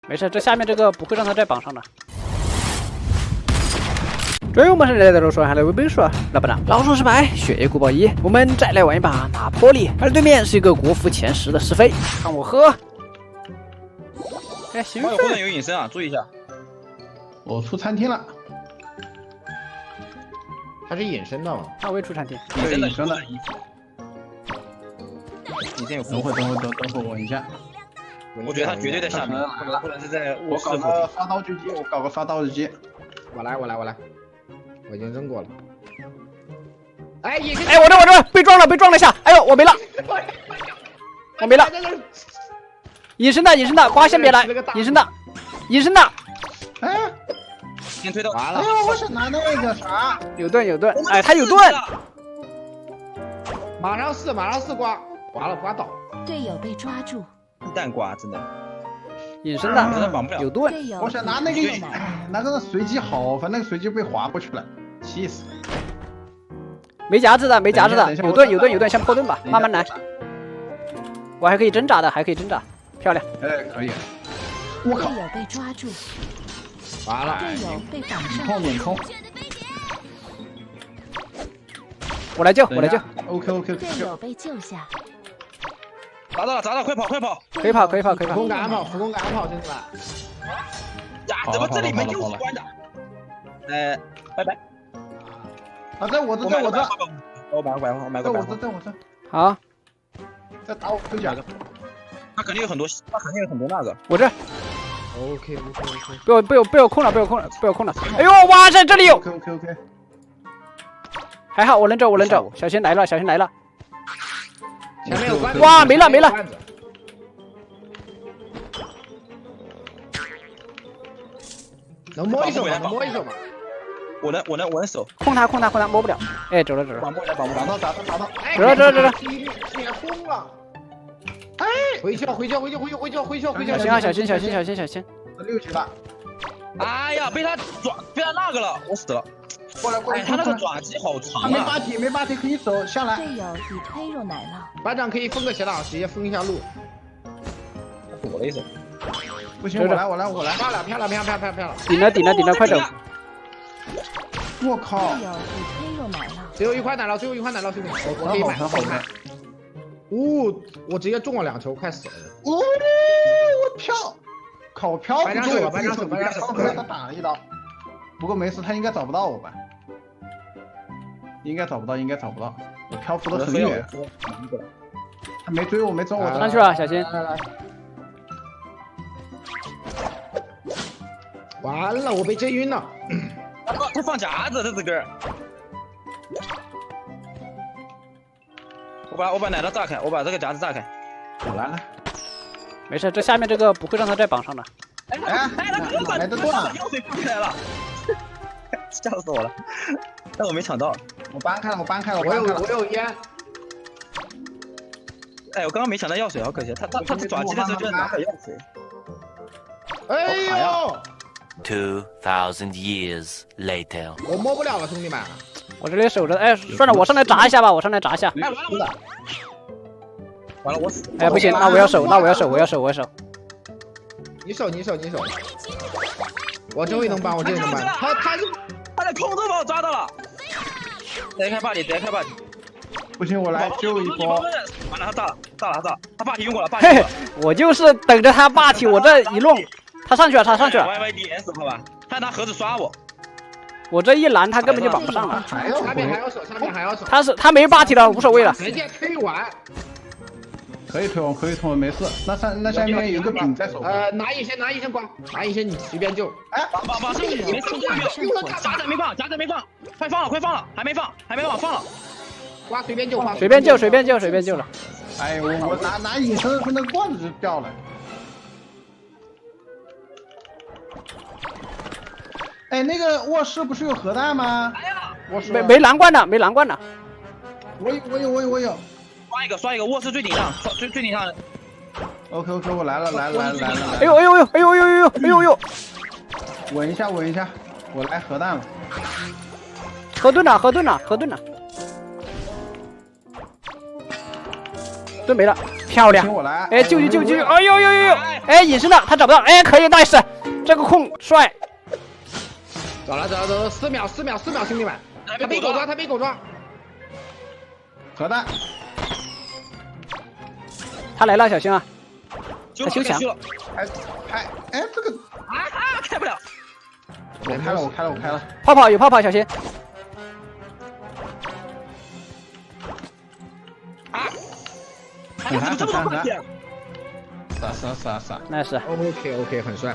没事，这下面这个不会让他在榜上的。追我们是来的说还来微本说，老板老鼠是白，血液古堡1，我们再来玩一把拿破里，而对面是一个国服前10的是非，看我喝。哎，行。我有后面有隐身啊，注意一下。我出餐厅了。他是隐身的吗？他会出餐厅。对，隐身的。隐身有。等会稳一下。我觉得他绝对在下面，或者是在卧室。我搞个发道狙击，我搞个发道狙击。我来，我已经扔过了。哎，隐身！哎，我这被撞了一下，哎呦，我没了，我没了。隐身的，瓜先别来，隐身的。哎，先推到。哎呦，我想拿那个啥，有盾，哎，他有盾。马上4刮倒。队友被抓住。蛋瓜真的。隐身的，真的绑不了。有盾。我想拿那个，那个随机好，反正随机被划过去了，气死。没夹子的，有盾，先破盾吧，慢慢来。我还可以挣扎的，漂亮。哎，可以。我靠！队友被抓住。完了。队友被绑上。免空。我来救。OK。队友被救下。砸到了，快跑！可以跑。浮空赶安跑，兄弟们。呀，怎么这里面又是关的？拜拜。啊，在我这。我买个。在我这。好。再打我盔甲。他肯定有很多那个。我这。OK。被我控了。哎呦，哇塞，这里有。OK。还好我能走，小心来了。前面有关子。哇，没了。能摸一手吗？我能守。控他，摸不了。哎，走了。绑不了。打到。走了。血疯了。哎，回去。小心。6级了。哎呀，被他那个了，我死了。过来。他那个爪击好长啊。没拔体可以走下来。队友已推入奶酪。班长可以封个斜挡，直接封一下路。他躲了一手。不行，我来。漂亮。顶了，快走。我靠！队友已推入奶酪。最后一块奶酪，兄弟们，我可以买。我直接中了2球，快死了。我飘！靠，我飘！班长手。他打了一刀。不过没事，他应该找不到我吧？应该找不到。我漂浮的很远。他没追我，我上去了，小心。来。完了，我被震晕了。他放夹子，这个。我把奶酪炸开，我把这个夹子炸开。我来了。没事，这下面这个不会让他在榜上的。哎，他来得断，药水放开了，吓死我了！但我没抢到。我搬开了。我有烟。哎，我刚刚没抢到药水，好可惜。他爪击的时候就拿个药水。哎呦！2000 years later， 我摸不了了，兄弟们。我这里守着，哎，算了，我上来砸一下吧，哎，完了，我死。哎，不行，那我要守。你守。我终于能搬。他在空中把我抓到了。直接开 party。不行，我来救一波。完了，他炸了，他霸体用过了。嘿，我就是等着他霸体，我这一弄，他上去了。YY DS 好吧，他拿盒子刷我。我这一拦他根本就绑不上了。下面还要守。他没霸体了，无所谓了。直接推完。可以推完，没事。那下面有个饼在守。拿隐身光，拿隐身你随便救。哎，绑上去，没事，夹子没放，快放了，还没放，放了。瓜随便救了。哎，我拿隐身那个罐子就掉了。哎，那个卧室不是有核弹吗？卧室没蓝罐的。我有。刷一个，卧室最顶上，最顶上。OK，我来了。哎呦！稳一下，我来核弹了。核盾呢？盾没了，漂亮！我来。哎，救！哎呦！哎，隐身的他找不到，哎，可以 ，nice， 这个控帅。走了，4秒，兄弟们，他被狗抓，核弹，他来了，小心啊！他修墙，哎，这个开不了。我开了，泡泡有泡泡，小心！哎呀，怎么这么多关键？是啊， nice， OK，很帅。